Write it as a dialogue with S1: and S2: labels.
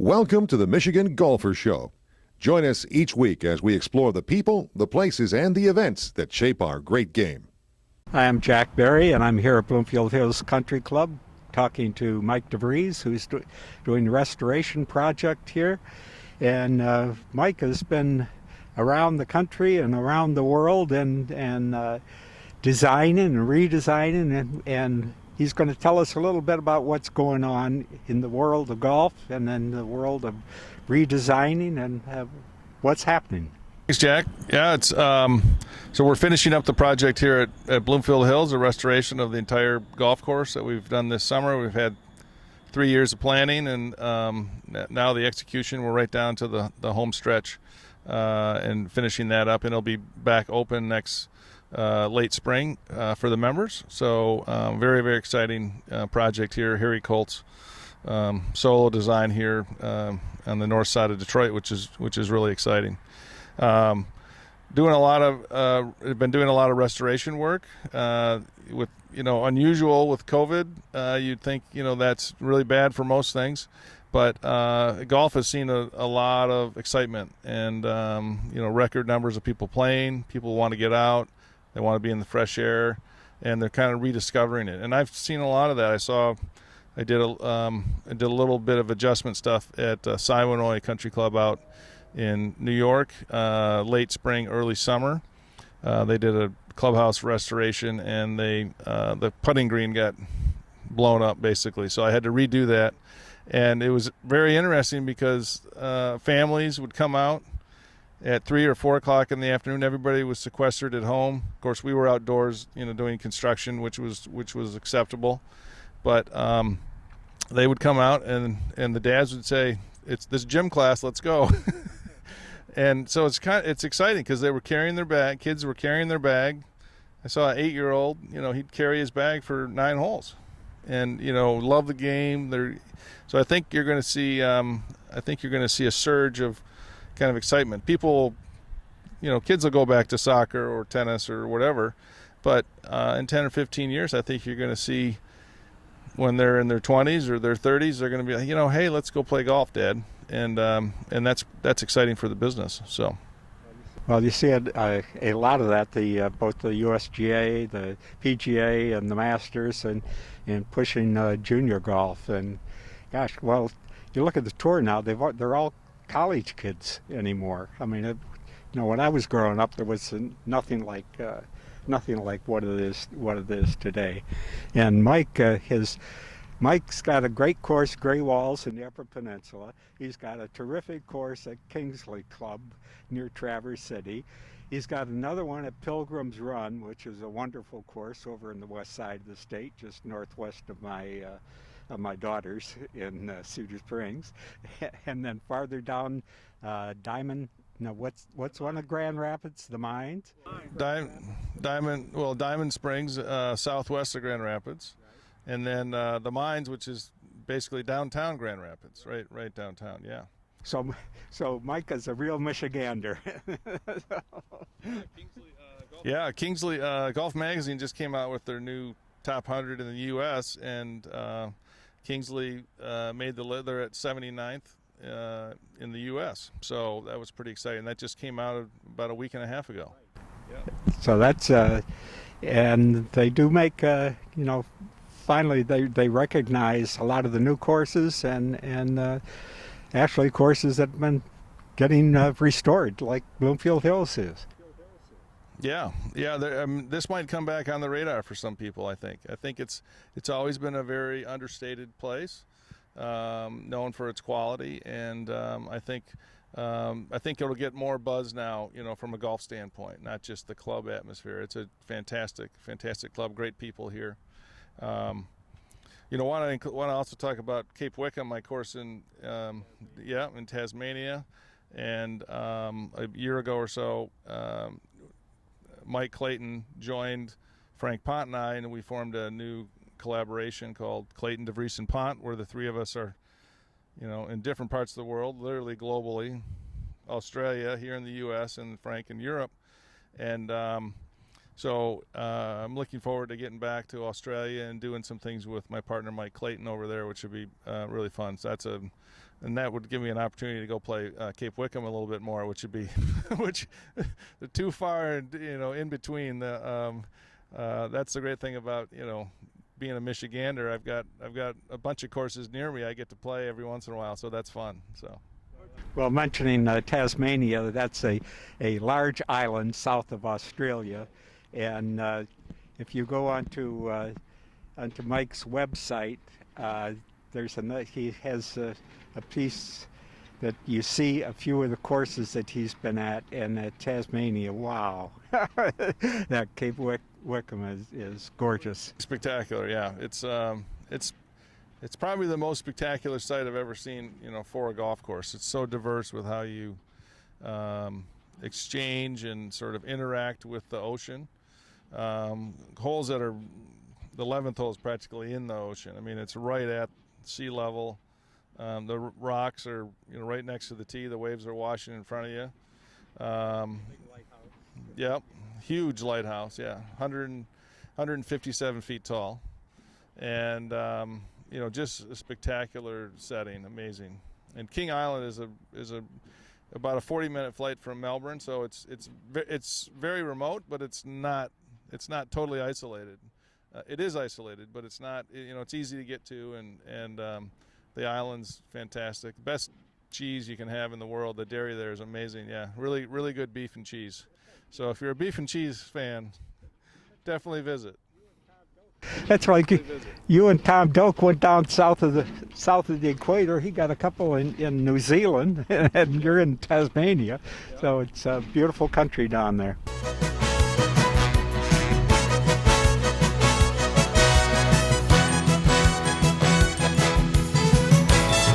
S1: Welcome to the Michigan Golfer Show. Join us each week as we explore the people, the places, and the events that shape our great game.
S2: Hi, I'm Jack Berry, and I'm here at Bloomfield Hills Country Club talking to Mike DeVries, who's doing the restoration project here. And Mike has been around the country and around the world and designing and redesigning, and he's going to tell us a little bit about what's going on in the world of golf and then the world of redesigning and what's happening.
S3: Thanks, Jack. Yeah, it's so we're finishing up the project here at Bloomfield Hills, a restoration of the entire golf course that we've done this summer. We've had 3 years of planning, and now the execution. We're right down to the home stretch and finishing that up, and it'll be back open next late spring for the members. So very, very exciting project here. Harry Colt's solo design here on the north side of Detroit, which is really exciting. Been doing a lot of restoration work with unusual with COVID. You'd think that's really bad for most things, but golf has seen a lot of excitement and record numbers of people playing. People want to get out, they want to be in the fresh air, and they're kind of rediscovering it. And I've seen a lot of that. I did a little bit of adjustment stuff at Siwanoy Country Club out in New York, late spring, early summer. They did a clubhouse restoration, and the putting green got blown up basically. So I had to redo that, and it was very interesting because families would come out at 3 or 4 o'clock in the afternoon. Everybody was sequestered at home. Of course, we were outdoors, doing construction, which was acceptable. But they would come out, and the dads would say, "It's this gym class, let's go." And so it's exciting because they were carrying their bag. Kids were carrying their bag. I saw an 8-year-old. He'd carry his bag for 9 holes, and love the game. So I think you're going to see. I think you're going to see a surge of kind of excitement. People, kids will go back to soccer or tennis or whatever, but in 10 or 15 years, I think you're going to see, when they're in their 20s or their 30s, they're going to be like, hey, let's go play golf, Dad. And that's exciting for the business. So,
S2: well, you see a lot of that. Both the USGA, the PGA, and the Masters, and pushing junior golf. And gosh, well, you look at the tour now; they're all college kids anymore. I mean, when I was growing up, there was nothing like what it is today. And Mike's got a great course, Gray Walls in the Upper Peninsula. He's got a terrific course at Kingsley Club near Traverse City. He's got another one at Pilgrim's Run, which is a wonderful course over in the west side of the state, just northwest of my daughter's in Cedar Springs. And then farther down, Diamond. Now, what's one of Grand Rapids? The Mines?
S3: Diamond Springs, southwest of Grand Rapids. And then the Mines, which is basically downtown Grand Rapids, right downtown, yeah.
S2: So Mike is a real Michigander.
S3: Kingsley Golf Magazine just came out with their new top 100 in the U.S., and Kingsley made they're at 79th in the U.S., so that was pretty exciting. That just came out about a week and a half ago. Yeah.
S2: So that's and they do make finally they recognize a lot of the new courses and actually courses that have been getting restored, like Bloomfield Hills is.
S3: Yeah. This might come back on the radar for some people. I think it's always been a very understated place, known for its quality, and I think it'll get more buzz now, from a golf standpoint, not just the club atmosphere. It's a fantastic club, great people here. Want to also talk about Cape Wickham, my course in Tasmania, and a year ago or so, Mike Clayton joined Frank Pont and I, and we formed a new collaboration called Clayton, DeVries, and Pont, where the three of us are, in different parts of the world, literally globally, Australia, here in the U.S., and Frank in Europe, and So I'm looking forward to getting back to Australia and doing some things with my partner Mike Clayton over there, which would be really fun. So and that would give me an opportunity to go play Cape Wickham a little bit more, which would be which too far and in between. That's the great thing about being a Michigander. I've got a bunch of courses near me I get to play every once in a while, so that's fun. So.
S2: Well, mentioning Tasmania, that's a large island south of Australia, and if you go onto Mike's website, he has a piece that you see a few of the courses that he's been at, and Tasmania, wow, that Cape Wickham is gorgeous.
S3: Spectacular, yeah. It's probably the most spectacular site I've ever seen, for a golf course. It's so diverse with how you exchange and sort of interact with the ocean. Holes that are, the 11th hole is practically in the ocean. I mean, it's right at sea level. The rocks are, right next to the tee. The waves are washing in front of you. Yep, huge lighthouse. Yeah, 157 feet tall, and just a spectacular setting, amazing. And King Island is about a 40-minute flight from Melbourne, so it's very remote, but it's not totally isolated. It is isolated, but it's not. It's easy to get to, and the island's fantastic. Best cheese you can have in the world. The dairy there is amazing. Yeah, really, really good beef and cheese. So if you're a beef and cheese fan, definitely visit.
S2: That's right. You and Tom Doak went down south of the equator. He got a couple in New Zealand, and you're in Tasmania. So it's a beautiful country down there.